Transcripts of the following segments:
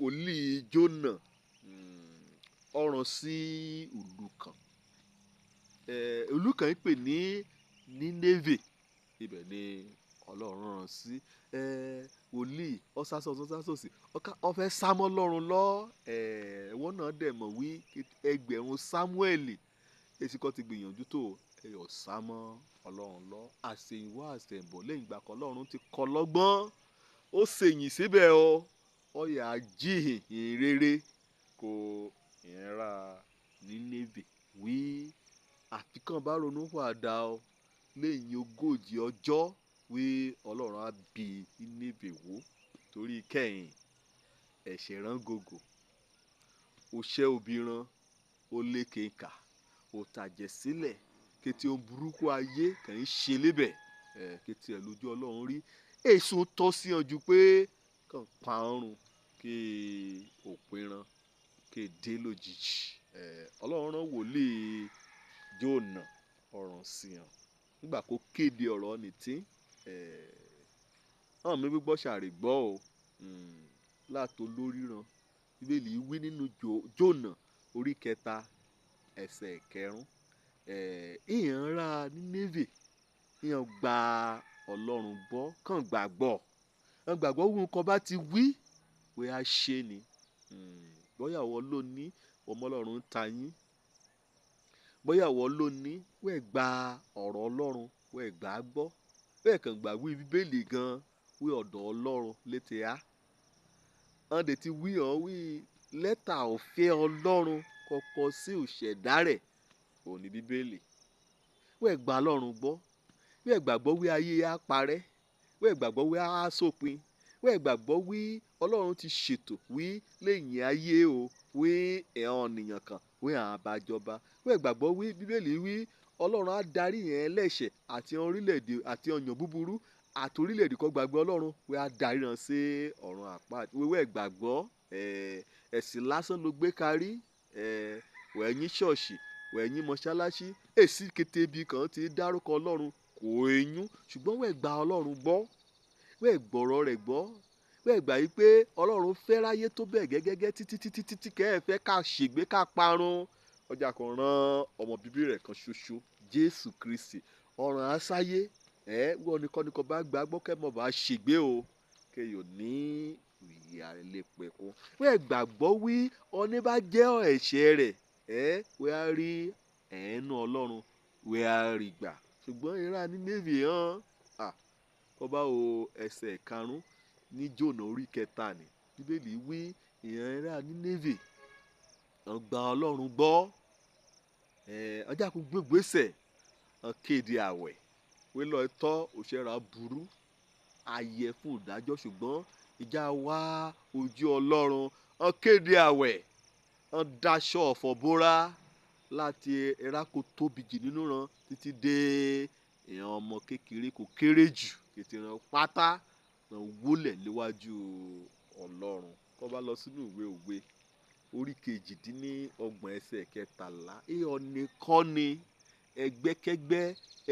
wòlíì Jónà ọ̀ràn sí ìlú kan. Ìlú kan ń pè ní Nínéfè. Ibẹ̀ ni Ọlọ́run rán sí. Wòlíì ọ̀sásọ̀sì ó fẹ́ sámọ́ Ọlọ́run lọ. Wọ́n náà dẹ̀ mọ̀ wí ẹgbẹ̀rún Sámúẹ́lì èsì kan ti gbìyànjú tó ẹyọ sámọ́ Ọlọ́run lọ. Àṣẹ̀yìnwá àṣẹ̀yìnbọ̀ lẹ́yìn ìgbà kan Ọlọ́run ti kọ́ lọ́gbọ́n ó ṣèyìn síbẹ̀ o. Ọ̀yà jíhìn rere kò ìrẹ́ra Nínéfè wí àfikàn bá ronú padà o lẹ́yìn 40 ọjọ́ wí Ọlọ́run á bí Nínéfè wó torí kẹ́yìn ẹ̀ṣẹ̀ rán gògò ó ṣẹ́ obìnrin ó lékè kà ó tàjẹ̀ sílẹ̀ kété ohun burúkú ayé kàn ń ṣe lébẹ̀ kété ẹ̀ lójú Ọlọ́run rí èso tọ́ sí ọjọ́ pé kàn pa ọrùn kí òpin ran kí dé lójijì. Ọlọ́run rán wòlíì Jónà ọ̀ràn sí hàn nígbà kó kéde ọ̀rọ̀ nìtí hàn mí gbígbọ́ ṣàrè gbọ́ o látò lórí ran Bíbélì wí nínú Jónà orí 3 ẹsẹ̀ 9 ìyàn ra Nínéfè ìyàn gba Ọlọ́run gbọ́ kàn gbàgbọ́ wọn gbàgbọ́ wọn kọ́ bá ti wí pé a ṣe ni bóyá wọ́n ló ní ọmọ Ọlọ́run ń ta yín bóyá wọ́n ló ní wẹ́ẹ̀ gba ọ̀rọ̀ Ọlọ́run wẹ́ẹ̀ gbà á gbọ́ wẹ́ẹ̀ kàn gbà wí Bíbélì gan wí ọ̀dọ̀ Ọlọ́run létí á hàn dé ti wí hàn wí lẹ́tà òfin Ọlọ́run kọ́kọ́ sí òṣèdá rẹ̀ òní Bíbélì wẹ́ẹ̀ gba Ọlọ́run gbọ́ wẹ́ẹ̀ gbàgbọ́ wí ayé á parẹ́ wẹ́ẹ̀ gbàgbọ́ wí á sópin wẹ́ẹ̀ gbàgbọ́ wí Ọlọ́run ti ṣètò wí lẹ́yìn ayé o wí ẹ̀hàn ènìyàn kan wí àbájọba wẹ́ẹ̀ gbàgbọ́ wí Bíbélì wí Ọlọ́run á darí yẹn lẹ́ṣẹ̀ àti orílẹ̀-èdè àti ọ̀yàn búburú àti orílẹ̀-èdè kan gbàgbọ́ Ọlọ́run wí á darí hàn sí ọ̀run àpáàdì wẹ́ẹ̀ gbàgbọ́ ẹ̀sìn lásán ló gbé kárí wẹ̀yìn ṣọ́ọ̀ṣì wẹ̀yìn mọ́ṣáláṣí èsì kété ibi kan ti dárúkọ Ọlọ́run kò eyín ṣùgbọ́n wẹ́ẹ̀ gba Ọlọ́run gbọ́ wẹ́ẹ̀ gbọ́rọ̀ rẹ̀ gbọ́ wẹ́ẹ̀ gbà yí pé Ọlọ́run fẹ́ ráyé tó bẹ́ẹ̀ gẹ́gẹ́ títí kẹ́ ẹ fẹ́ ká ṣègbé ká parun ọjà kan rán ọmọ bíbí rẹ̀ kan ṣoṣo Jésù Kristi ọ̀ràn àṣàyé wọ́n nìkan bá gbà gbọ́ kẹ́ mọ̀ bá ṣègbé o kẹ́yọ̀ ní ìyá ilé pẹ̀kún wẹ́ẹ̀ gbàgbọ́ wí ọní bá jẹ́ ẹ̀ṣẹ̀ rẹ̀ wẹ́ẹ̀ á rí ẹ̀ẹ́nú Ọlọ́run wẹ́ẹ̀ á rí gbà ṣùgbọ́n ìran Nínéfè hàn kọ́ bá wo ẹsẹ̀ 5 ní Jónà orí 3 ni Bíbélì wí ìran Nínéfè wọ́n gba Ọlọ́run gbọ́ ọjà kò gbégbèsè wọ́n kéde àwẹ̀ wí lọ́ọ́ tọ́ òṣèrà burú ayẹ fún ìdájọ́ ṣùgbọ́n ìjà wá ojú Ọlọ́run wọ́n kéde àwẹ̀ wọ́n daṣọ ọ̀fọ̀ bóra láti ẹ̀rákò tóbi jì nínú ran títí dé èèyàn ọmọ kékeré kò kéré jù kété ran pátá ran wólẹ̀ níwájú Ọlọ́run kó bá lọ sínú ìwé Òwe orí 28 ẹsẹ̀ 13 ìyọ̀nìkọ́ni ẹgbẹ́kẹ́gbẹ́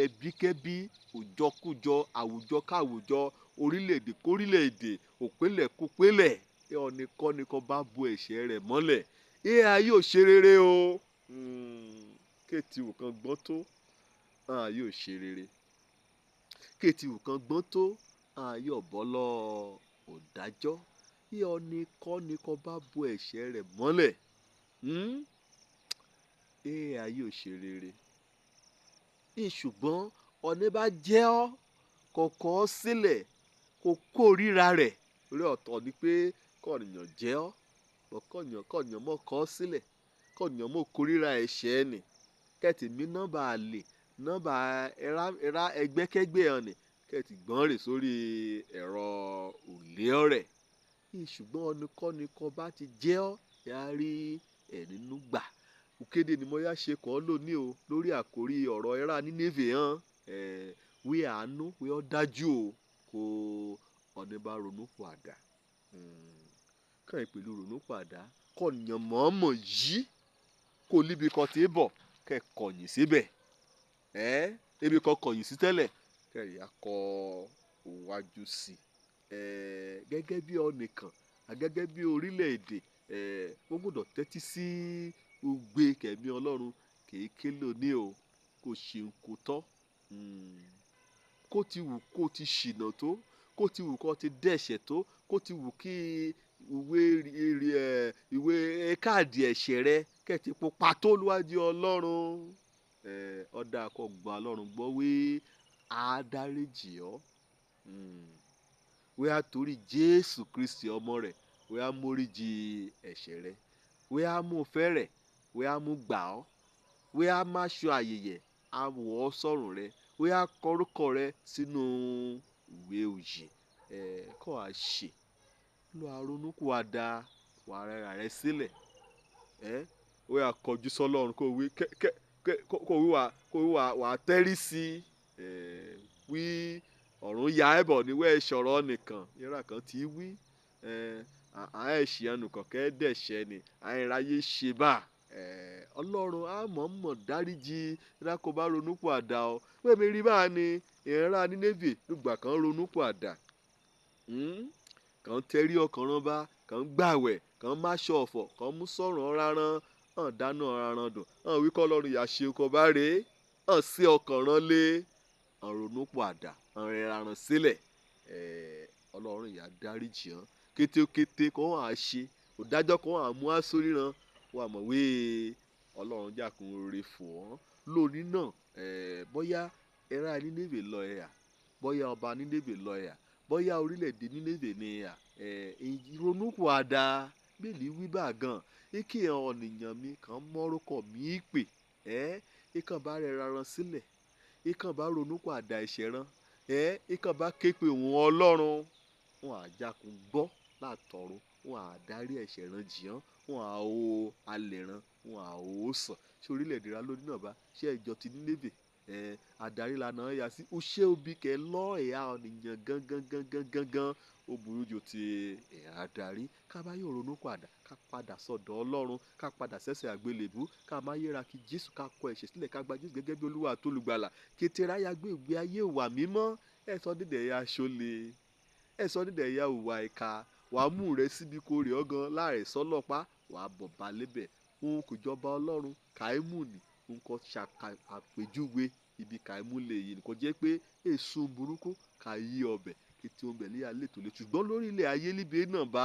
ẹbíkẹ́bí òjọkújọ àwùjọkáwùjọ orílẹ̀-èdè kórílẹ̀-èdè òpínlẹ̀-kópínlẹ̀ ìyọ̀nìkọ́ni kan bá bo ẹ̀ṣẹ̀ rẹ̀ mọ́lẹ̀ ayé ò ṣe rere o kéètì wò kan gbọ́n tó ayé ò ṣe rere kéètì wò kan gbọ́n tó ayé ọ̀bọ́lọ́ òdájọ́ ìyọ̀nìkọ́ni kan bá bo ẹ̀ṣẹ̀ rẹ̀ mọ́lẹ̀ ayé ò ṣe rere ṣùgbọ́n ọ̀nà bá jẹ́ ọ́ kọ̀ọ̀kan sílẹ̀ kó kórìíra rẹ̀ orí ọ̀tọ̀ ni pé kọ̀ọ̀nìyàn jẹ́ ọ́ kọ̀ọ̀nìyàn mọ̀ kọ́ sílẹ̀ kọ̀ọ̀nìyàn mọ̀ kórìíra ẹ̀ṣẹ̀ ẹni kẹ́tì mí nọ́mbà àlè nọ́mbà ẹ̀rá ẹgbẹ́kẹ́gbẹ́ ọ̀nì kẹ́tì gbọ́n rè sórí ẹ̀rọ òlé ọ̀rẹ́ ṣùgbọ́n ọ̀nìkọ́ni kan bá ti jẹ́ ọ́ yà á rí ẹ̀rínú gbà òkéde ni mo yá ṣe kọ́ lónìí o lórí àkórí ọ̀rọ̀ ẹ̀rá Nínéfè hàn wí àánú wí ọ́ dájú o kó ọ̀nà bá ronú padà kàn pẹ̀lú ronú padà kọ̀ọ̀yàn mọ̀ọ́mọ̀ yí kó líbi kan tí bọ̀ kẹ́ kọ̀yìn síbẹ̀ ebi kan kọ̀yìn sí tẹ́lẹ̀ kẹ́rì akọ òwájú sí gẹ́gẹ́ bí ọ̀nìkan gẹ́gẹ́ bí orílẹ̀-èdè wọ́n gbọ́dọ̀ tẹ́tí sí ugbe kẹ̀mí Ọlọ́run kéèké lónìí o kò ṣe kò tọ́ kó ti wù kó ti ṣìnà tó kó ti wù kó ti dẹ̀ṣẹ̀ tó kó ti wù kí ìwé káàdì ẹ̀ṣẹ̀ rẹ kẹ̀tì pupa tó níwájú Ọlọ́run ọ̀dà kò gbà Ọlọ́run gbọ́ wí á dáríjì ọ́ wí á torí Jésù Kristi ọmọ rẹ̀ wí á móríjì ẹ̀ṣẹ̀ rẹ wí á mú fẹ́ rẹ̀ wí á mú gbà ọ́ wí á má ṣọ àyẹ̀yẹ̀ á wọ̀ ọ́ sọ́run rẹ wí á kọ orúkọ rẹ sínú ìwé òyì kọ́ à ṣe lọ àronúkúwàdà wà rẹ̀ra rẹ sílẹ̀ wí á kọjú sọ́lọ́run kó wí wà á tẹ́rí sí wí ọ̀run ya ẹ̀bọ̀ níwẹ̀ ṣọ̀rọ̀ nìkan yẹ́rà kan tí wí àìṣìyànù kọ̀kẹ́ dẹ̀ṣẹ̀ ni àìráyé ṣe bá Ọlọ́run á mọ̀ọ́mọ̀ dáríjì kó bá ronúpìwàdà ọ pé mi rí báà ni ìrora Nínéfè lùgbà kan ronúpìwàdà kàn tẹrí ọkàn rán bá kàn gbàwẹ̀ kàn má ṣọ ọ̀fọ̀ kàn mú sọ̀rọ̀ rárán hàn dáná rárán dùn hàn wí kọ́ Ọlọ́run yà ṣe kọ́ bá rèé hàn sí ọkàn rán lé hàn ronúpìwàdà hàn rẹ̀ rárán sílẹ̀ Ọlọ́run yà dáríjì hàn kétékété kọ́ hàn á ṣe òdájọ́ kọ́ hàn á mú aṣọ ríran wà mọ̀ wí Ọlọ́run jàkún oore fò wọ́n lónìí náà bóyá ẹ̀rá Nínéfè lọ ẹ̀yà bóyá ọba Nínéfè lọ ẹ̀yà bóyá orílẹ̀-èdè Nínéfè ní ẹ̀yà ronúpìwàdà bẹ́ẹ̀ni wí bá gan ike ọ̀nìyàn mi kàn mọ́rúkọ mi pè ikàn bá rẹ̀ rárán sílẹ̀ ikàn bá ronúpìwàdà ẹ̀ṣẹ̀ rán ikàn bá ké pe òun Ọlọ́run wọn àjàkún gbọ́ látọ̀run wọn àdárí ẹ̀ṣẹ̀ rán jìyàn wọn à ó alẹ̀ rán wọn à ó sàn ṣé orílẹ̀-èdè rà lónìí náà bá ṣé ìjọ ti Nínéfè adarí lànà yà sí uṣẹ́ obi kẹ lọ ẹ̀yà ọ̀nìyàn gangan ó burú ju ti ẹ̀yà adarí ká bá yóò ronú ká padà sọ́dọ̀ Ọlọ́run ká padà sẹ́sẹ̀ àgbélébú ká má yẹra kí Jésù ká kọ ẹ̀ṣẹ̀ sílẹ̀ ká gba Jésù gẹ́gẹ́ bí Olúwa àti Olùgbàlà kété ráyà gbé ìgbé ayé ìwà mímọ́ ẹ sọ dídẹ̀ ya ṣọlẹ̀ ẹ sọ dídẹ̀ ya ìwà ìka wàá mú rẹ síbi kó rè ọ́ gan láàrẹ̀ sọ́lọ́pàá wàá bọ̀ bá lébẹ̀ òun kò jọba Ọlọ́run kàímù ni òun kò ṣàkà àpèjúwe ibi kàímù lè yìí kò jẹ́ pé èso burúkú kà yí ọbẹ̀ ètò ọbẹ̀ lé alẹ́ tó lé ṣùgbọ́n lórí ilẹ̀ ayé líbe náà bá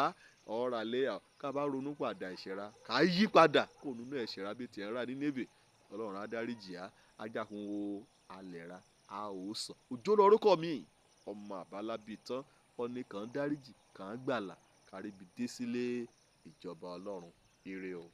ọ̀rọ̀ àlẹ́ à ká bá ronú padà ìṣẹ̀ra kà yí padà kó nínú ìṣẹ̀ra bíi tiẹ̀ rà ní Nínéfè Ọlọ́run á dáríjì á ajákun wo alẹ́ ra a ò sàn òjò lórúkọ mi ọmọ àbálábí tán ọ̀nì kan dáríjì kàn gbàlà káríbi dé sílé ìjọba Ọlọ́run ire o.